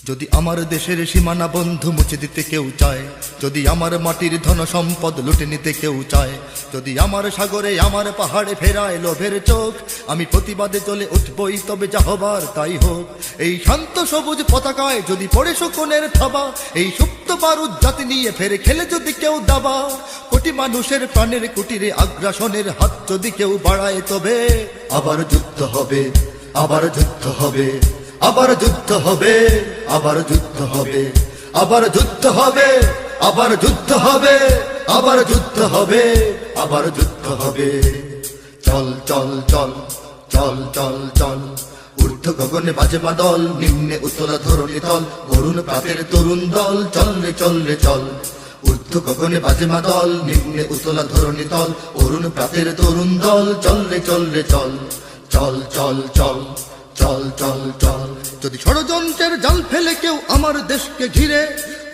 যদি আমার দেশের সীমানা বন্ধু মুছে দিতে কেউ চায়, যদি আমার মাটির ধন সম্পদ লুটে নিতে কেউ চায়, যদি আমার সাগরে আমার পাহাড়ে ফেরায় লোভের চোখ, আমি প্রতিবাদে চলে উঠবই, তবে যা হবার তাই হোক। এই শান্ত সবুজ পতাকায় যদি পড়ে শকুনের থাবা, এই সুপ্ত বারুদ জাতি নিয়ে ফেরে খেলে যদি কেউ দাবা, কোটি মানুষের প্রাণের কুটিরে আগ্রাসনের হাত যদি কেউ বাড়ায়, তবে আবার যুদ্ধ হবে, আবার যুদ্ধ হবে, আবার যুদ্ধ হবে, আবার যুদ্ধ হবে, আবার যুদ্ধ হবে, আবার যুদ্ধ হবে, আবার যুদ্ধ হবে, আবার যুদ্ধ হবে। চল চল চল চল চল চল, ঊর্ধ্ব গগনে বাজে মাদল, নিম্নে উতলা ধরণী তল, অরুণ প্রাতের তরুণ দল, চল রে চল রে চল। ঊর্ধ্ব গগনে বাজে মাদল, নিম্নে উতলা ধরণী তল, অরুণ প্রাতের তরুণ দল, চল রে চল রে চল। চল চল চল চল চল চল। যদি ষড়যন্ত্রের জাল ফেলে কেউ আমার দেশকে ঘিরে,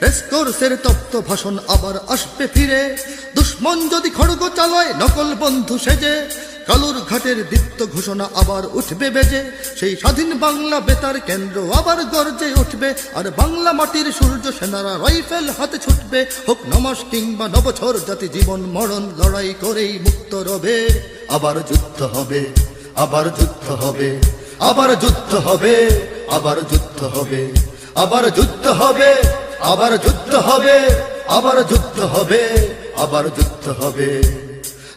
রেসকোর্সের তপ্ত ভাষণ আবার আসবে ফিরে। দুশ্মন যদি খড়গ চালায় নকল বন্ধু সেজে, কালুর ঘাটের দীপ্ত ঘোষণা আবার উঠবে বেজে। সেই স্বাধীন বাংলা বেতার কেন্দ্র আবার গর্জে উঠবে, আর বাংলা মাটির সূর্য সেনারা রাইফেল হাতে ছুটবে। হোক নমাস কিংবা নবছর, জাতি জীবন মরণ লড়াই করেই মুক্ত রবে। আবার যুদ্ধ হবে, আবার যুদ্ধ হবে, আবার যুদ্ধ হবে, আবার যুদ্ধ হবে, আবার যুদ্ধ হবে, আবার যুদ্ধ হবে, আবার যুদ্ধ হবে, আবার যুদ্ধ হবে।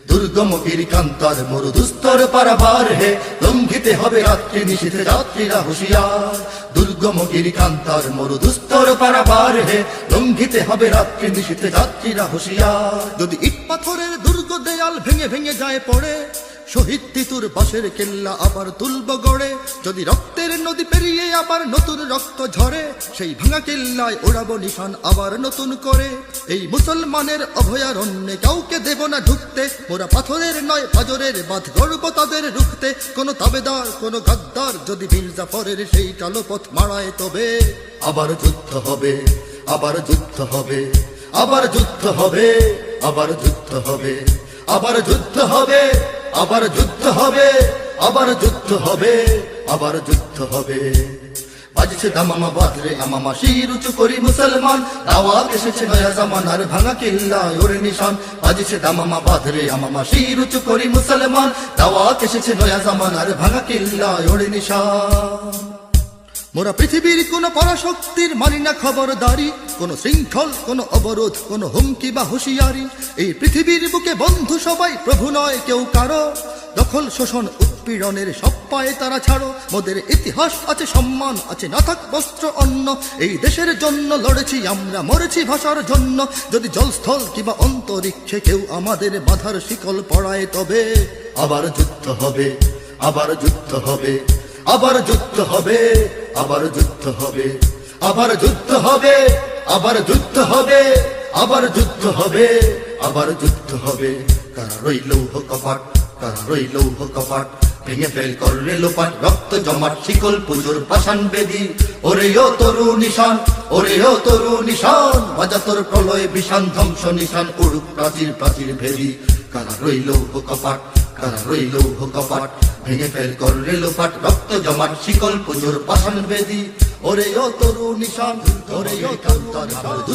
দুর্গম গিরিকান্তার মরু দুস্তর পারাবার হে, লঙ্ঘিতে হবে রাত্রি নিশীথে যাত্রীরা হুঁশিয়ার। দুর্গম গিরিকান্তার মরু দুস্তর পারাবার হে, লঙ্ঘিতে হবে রাত্রি নিশীথে যাত্রীরা হুঁশিয়ার। যদি ইট পাথরের দুর্গ দেয়াল ভেঙে ভেঙে যায় পড়ে, শহীদ তিতুর বাঁশের কেল্লা আবার তুলব গড়ে। যদি রক্তের নদী পেরিয়ে আবার নতুন রক্ত ঝরে, সেই ভাঙা কেল্লায় ওড়াবো নিশান আবার নতুন করে। এই মুসলমানের অভয়ারণ্যে কাউকে দেব না ঢুকতে, মোরা পাথরের নয় পাজরের বাঁধ গড়ব তাদের রুখতে। কোন তাবেদার কোন গাদ্দার যদি বীর জাফরের সেই কালো পথ মারায়, তবে আবার যুদ্ধ হবে, আবার যুদ্ধ হবে, আবার যুদ্ধ হবে, আবার যুদ্ধ হবে, আবার যুদ্ধ হবে, আবার যুদ্ধ হবে, আবার যুদ্ধ হবে, আবার যুদ্ধ হবে। বাজছে দামামা বাদরে আমামা, শির উঁচু করি মুসলমান, দাওয়াত এসেছে নয়া জামানার ভাঙা কিল্লায় ওরে নিশান। বাজছে দামামা বাদরে আমামা, শির উঁচু করি মুসলমান, দাওয়াত এসেছে নয়া জামানার ভাঙা কিল্লায় ওরে নিশান। মোরা পৃথিবীর কোন পরাশক্তির মানি না খবরদারি, কোন শৃঙ্খল, কোন অবরোধ, কোন হুমকি বা হুঁশিয়ারি। এই পৃথিবীর বুকে বন্ধু সবাই, প্রভু নয় কেউ কারো। দখল শোষণ উৎপীড়নের সব পায়ে তারা ছাড়ো। মোদের ইতিহাস আছে, সম্মান আছে, না থাক বস্ত্র অন্ন। এই দেশের জন্য লড়েছি আমরা, মরেছি ভাষার জন্য। যদি জলস্থল কিংবা অন্তরিক্ষে কেউ আমাদের বাধার শিকল পড়ায়, তবে আবার যুদ্ধ হবে, আবার যুদ্ধ হবে, আবার যুদ্ধ হবে, আবার যুদ্ধ হবে, আবার যুদ্ধ হবে, আবার যুদ্ধ হবে, আবার যুদ্ধ হবে, আবার যুদ্ধ হবে। কারা রইল কপাট, কারা রইল কপাট, ভেঙে ফেল করলে লোপাট, রক্ত জমাট শিকল পুজোর পাষাণ বেদি। ওরে ও তরু নিশান, ওরে ও তরু নিশান, বাজা তোর প্রলয় বিষান, ধ্বংস নিশান উড়ুক প্রাচীর প্রাচীর ভেদি। কারা রইল কপাট, কারা রইল কপাট, ভেঙে ফেল করলে লোপাট, রক্ত জমাট শিকল পুজোর পাষাণ বেদি। ওরে ও তরু নিশান, ওরে ও তরু